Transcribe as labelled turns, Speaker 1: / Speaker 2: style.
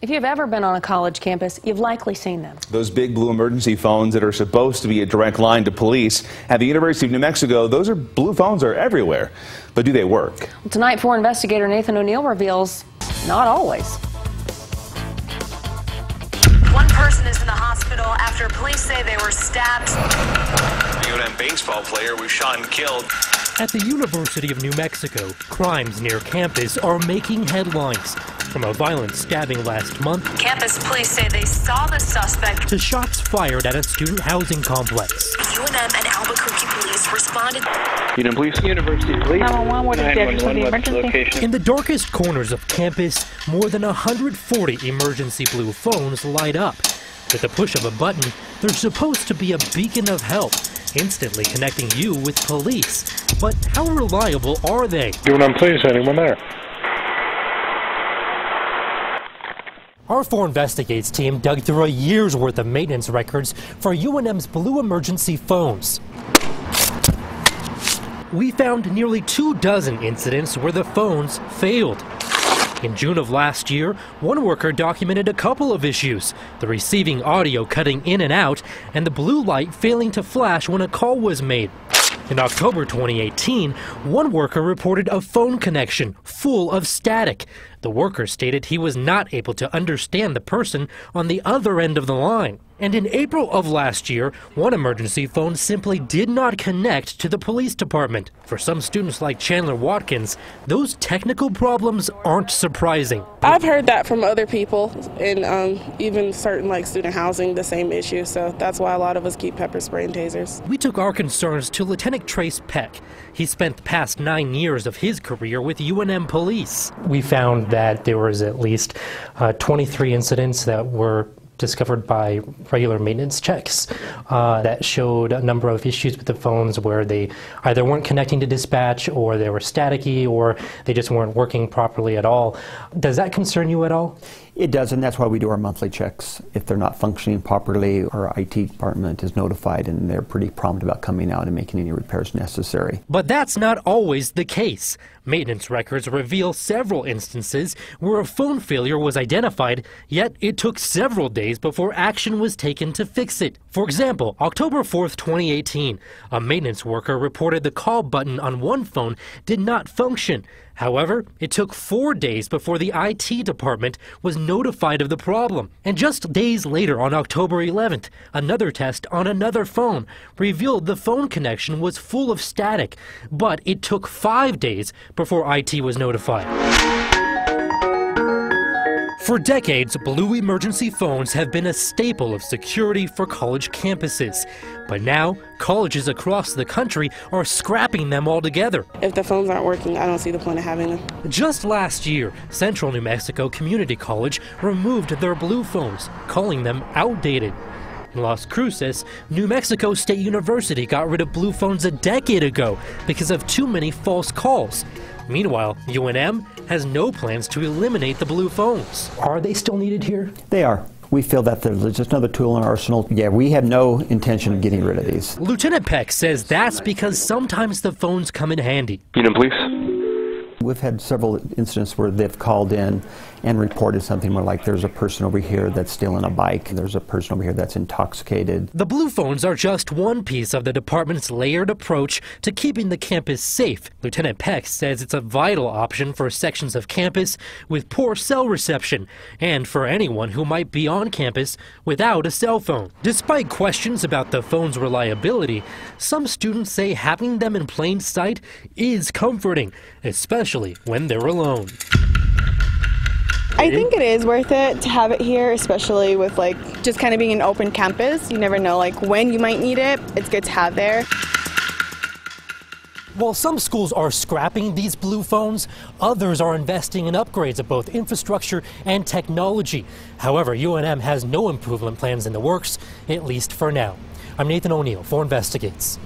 Speaker 1: If you've ever been on a college campus, you've likely seen them.
Speaker 2: Those big blue emergency phones that are supposed to be a direct line to police. At the University of New Mexico, those blue phones are everywhere. But do they work?
Speaker 1: Well, tonight, 4 investigator Nathan O'Neill reveals not always.
Speaker 3: One person is in the hospital after police say they were stabbed.
Speaker 4: The UNM baseball player was shot and killed.
Speaker 5: At the University of New Mexico, crimes near campus are making headlines. From a violent stabbing last month,
Speaker 3: Campus police say they saw the suspect,
Speaker 5: to shots fired at a student housing complex.
Speaker 3: UNM and Albuquerque police responded.
Speaker 4: UNM police, University police.
Speaker 6: 911, what is the address of the emergency?
Speaker 5: In the darkest corners of campus, more than 140 emergency blue phones light up. With the push of a button, they're supposed to be a beacon of help, instantly connecting you with police. But how reliable are they?
Speaker 7: UNM police, anyone there?
Speaker 5: Our 4 Investigates team dug through a year's worth of maintenance records for UNM's blue emergency phones. We found nearly 24 incidents where the phones failed. In June of last year, one worker documented a couple of issues: the receiving audio cutting in and out, and the blue light failing to flash when a call was made. In October 2018, one worker reported a phone connection full of static. The worker stated he was not able to understand the person on the other end of the line. And in April of last year, one emergency phone simply did not connect to the police department. For some students like Chandler Watkins, those technical problems aren't surprising.
Speaker 6: I've heard that from other people, and even certain student housing, the same issue. So that's why a lot of us keep pepper spray and tasers.
Speaker 5: We took our concerns to Lieutenant Trace Peck. He spent the past 9 years of his career with UNM police. We found that there was at least 23 incidents that were discovered by regular maintenance checks that showed a number of issues with the phones where they either weren't connecting to dispatch, or they were staticky, or they just weren't working properly at all. Does that concern you at all?
Speaker 8: It does, and that's why we do our monthly checks. If they're not functioning properly, our IT department is notified, and they're pretty prompt about coming out and making any repairs necessary.
Speaker 5: But that's not always the case. Maintenance records reveal several instances where a phone failure was identified, yet it took several days before action was taken to fix it. For example, October 4th, 2018, a maintenance worker reported the call button on one phone did not function. However, it took 4 days before the IT department was notified of the problem. And just days later, on October 11th, another test on another phone revealed the phone connection was full of static, but it took 5 days before IT was notified. For decades, blue emergency phones have been a staple of security for college campuses. But now, colleges across the country are scrapping them altogether.
Speaker 6: If the phones aren't working, I don't see the point of having them.
Speaker 5: Just last year, Central New Mexico Community College removed their blue phones, calling them outdated. In Las Cruces, New Mexico State University got rid of blue phones a decade ago because of too many false calls. Meanwhile, UNM has no plans to eliminate the blue phones. Are they still needed here?
Speaker 8: They are. We feel that there's just another tool in our arsenal. Yeah, we have no intention of getting rid of these.
Speaker 5: Lieutenant Peck says that's because sometimes the phones come in handy.
Speaker 4: UNM police.
Speaker 8: We've had several incidents where they've called in and reported something more like there's a person over here that's stealing a bike, there's a person over here that's intoxicated.
Speaker 5: The blue phones are just one piece of the department's layered approach to keeping the campus safe. Lieutenant Peck says it's a vital option for sections of campus with poor cell reception and for anyone who might be on campus without a cell phone. Despite questions about the phone's reliability, some students say having them in plain sight is comforting, especially when they're alone.
Speaker 9: I think it is worth it to have it here, especially with just kind of being an open campus. You never know when you might need it. It's good to have there.
Speaker 5: While some schools are scrapping these blue phones, others are investing in upgrades of both infrastructure and technology. However, UNM has no improvement plans in the works, at least for now. I'm Nathan O'Neill, 4 Investigates.